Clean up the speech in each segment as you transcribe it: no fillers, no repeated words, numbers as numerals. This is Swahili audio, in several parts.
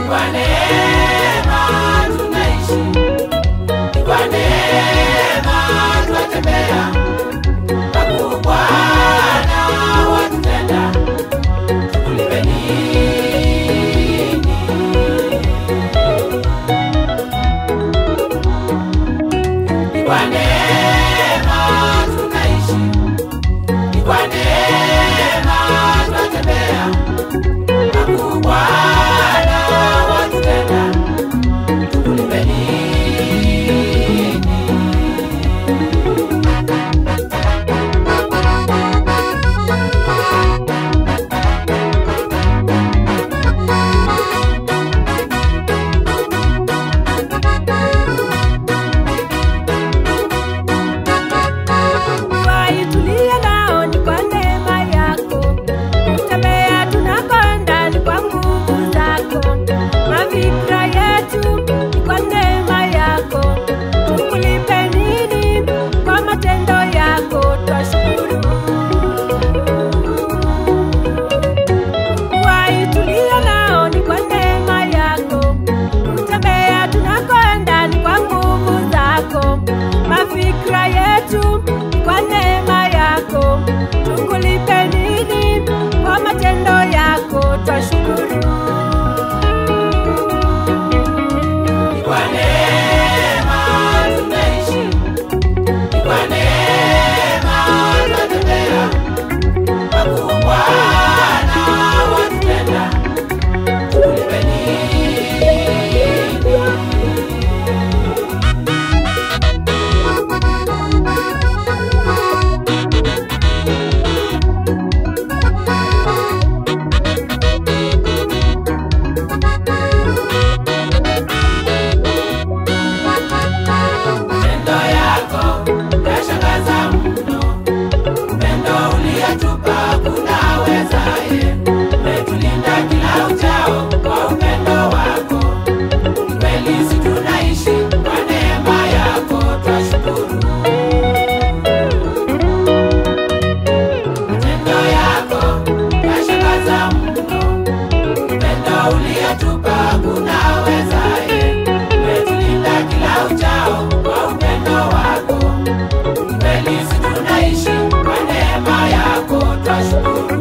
Kwa neema tunaishi, kwa neema tunatembea, makuu Bwana watutenda, tukulipe nini? Kwa neema tunaishi, kwa neema tunatembea, makuu Bwana watutenda, tukulipe nini? Tulia nao ni kwa neema yako, kutembea tunakwenda ni kwa nguvu zako, mafikra yetu ni kwa neema yako, tukulipe nini kwa matendo yako, twashukuru. Tulia nao ni kwa neema yako, kutembea tunakwenda ni kwa nguvu zako, mafikra yetu kwa neema yako, tukulipe nini kwa matendo yako, twashukuru. Kwa neema tunaishi, kwa neema tunatembea, makuu Bwana watutenda, tukulipe nini? Matendo yako yashangaza mno, upendo uliotupa kunawezaye, umetulinda kila uchao kwa upendo wako, ni kweli sisi tunaishi kwa neema yako, twashukuru. Matendo yako yashangaza mno, upendo uliotupa kunawezaye, umetulinda kila uchao kwa upendo wako, ni kweli sisi tunaishi kwa neema yako, twashukuru.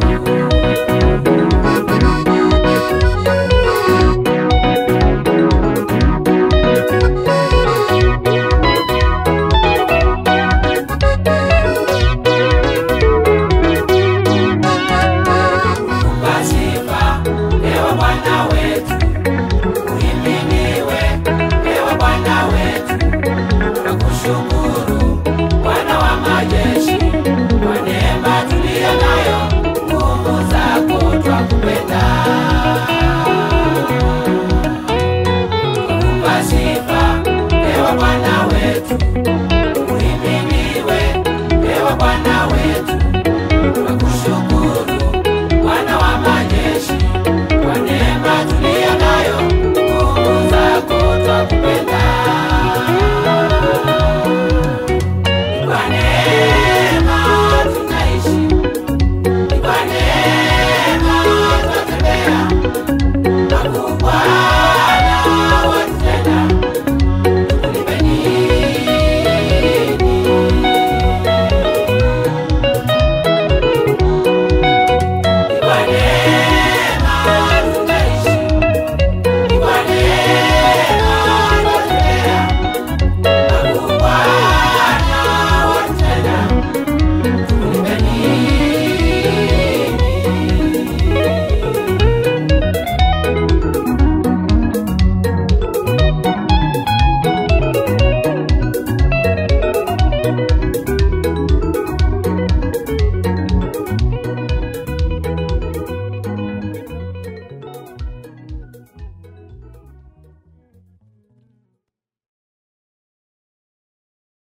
Kupa sifa, ewe Bwana wetu, uhimidiwe, ewe Bwana wetu, nakushukuru